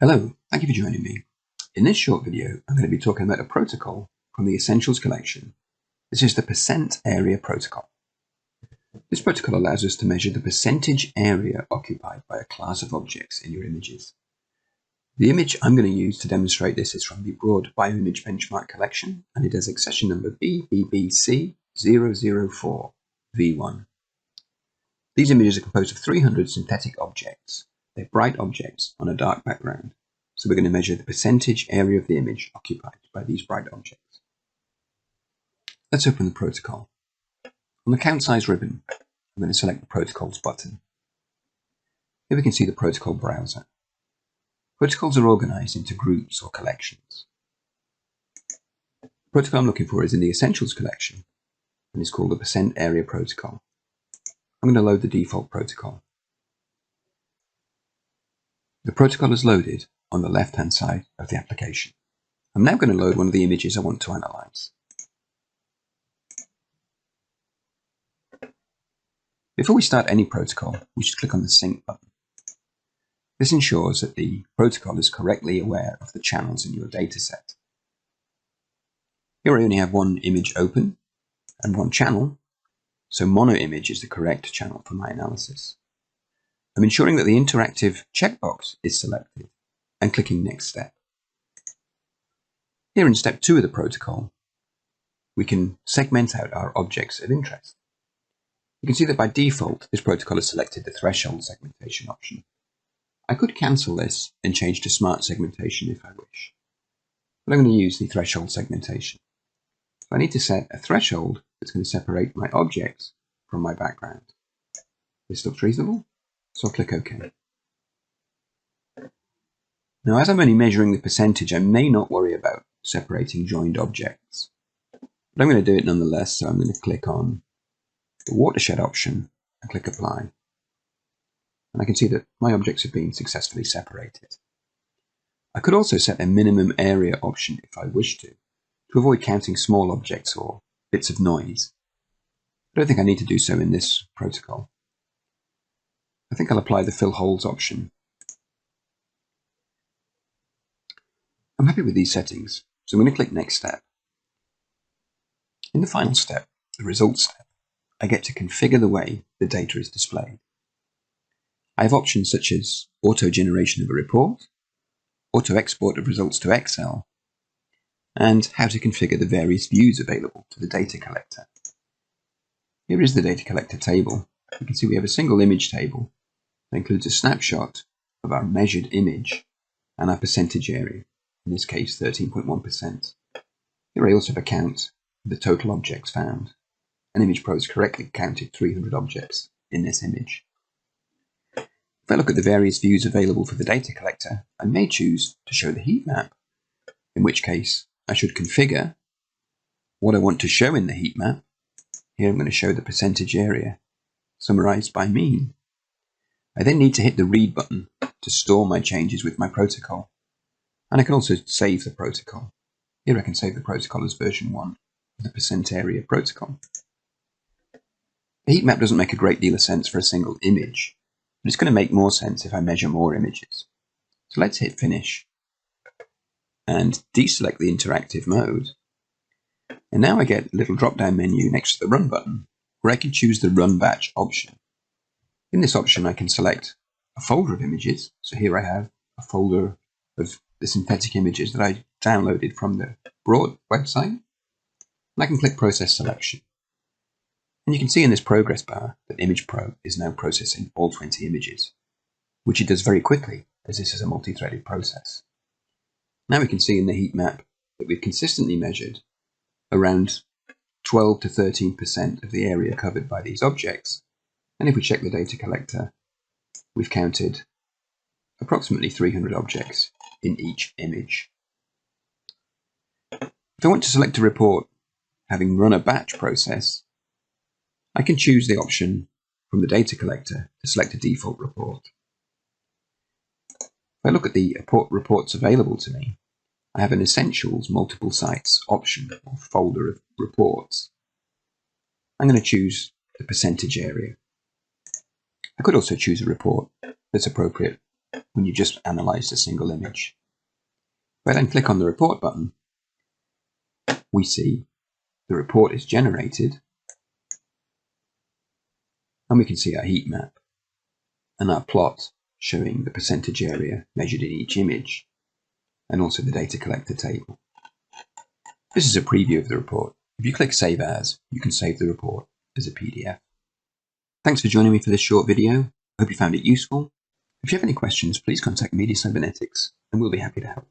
Hello, thank you for joining me. In this short video, I'm going to be talking about a protocol from the Essentials collection. This is the percent area protocol. This protocol allows us to measure the percentage area occupied by a class of objects in your images. The image I'm going to use to demonstrate this is from the broad bioimage benchmark collection, and it has accession number BBBC004 V1. These images are composed of 300 synthetic objects. They're bright objects on a dark background. So we're going to measure the percentage area of the image occupied by these bright objects. Let's open the protocol. On the count size ribbon, I'm going to select the protocols button. Here we can see the protocol browser. Protocols are organized into groups or collections. The protocol I'm looking for is in the Essentials collection and is called the percent area protocol. I'm going to load the default protocol. The protocol is loaded on the left-hand side of the application. I'm now going to load one of the images I want to analyze. Before we start any protocol, we should click on the Sync button. This ensures that the protocol is correctly aware of the channels in your dataset. Here I only have one image open and one channel, so mono image is the correct channel for my analysis. I'm ensuring that the interactive checkbox is selected and clicking Next Step. Here in Step 2 of the protocol, we can segment out our objects of interest. You can see that by default, this protocol has selected the threshold segmentation option. I could cancel this and change to smart segmentation if I wish, but I'm going to use the threshold segmentation. So I need to set a threshold that's going to separate my objects from my background. This looks reasonable, so I'll click OK. Now, as I'm only measuring the percentage, I may not worry about separating joined objects, but I'm going to do it nonetheless, so I'm going to click on the watershed option and click Apply. And I can see that my objects have been successfully separated. I could also set a minimum area option if I wish to avoid counting small objects or bits of noise. I don't think I need to do so in this protocol. I think I'll apply the Fill Holes option. I'm happy with these settings, so I'm going to click Next Step. In the final step, the Results step, I get to configure the way the data is displayed. I have options such as auto-generation of a report, auto-export of results to Excel, and how to configure the various views available to the data collector. Here is the data collector table. You can see we have a single image table that includes a snapshot of our measured image and our percentage area, in this case 13.1%. Here I also have a count of the total objects found. And Image Pro has correctly counted 300 objects in this image. If I look at the various views available for the data collector, I may choose to show the heat map, in which case I should configure what I want to show in the heat map. Here I'm going to show the percentage area, summarized by mean. I then need to hit the Read button to store my changes with my protocol. And I can also save the protocol. Here I can save the protocol as version 1 of the percent area protocol. The heat map doesn't make a great deal of sense for a single image, but it's going to make more sense if I measure more images. So let's hit Finish and deselect the interactive mode. And now I get a little drop-down menu next to the Run button, where I can choose the Run Batch option. In this option, I can select a folder of images. So here I have a folder of the synthetic images that I downloaded from the broad website. And I can click Process Selection. And you can see in this progress bar that Image Pro is now processing all 20 images, which it does very quickly, as this is a multi-threaded process. Now we can see in the heat map that we've consistently measured around 12 to 13% of the area covered by these objects. And if we check the data collector, we've counted approximately 300 objects in each image. If I want to select a report having run a batch process, I can choose the option from the data collector to select a default report. If I look at the reports available to me, I have an Essentials multiple sites option or folder of reports. I'm going to choose the percentage area. I could also choose a report that's appropriate when you've just analysed a single image. If I then click on the report button, we see the report is generated, and we can see our heat map and our plot showing the percentage area measured in each image, and also the data collector table. This is a preview of the report. If you click Save As, you can save the report as a PDF. Thanks for joining me for this short video. I hope you found it useful. If you have any questions, please contact Media Cybernetics and we'll be happy to help.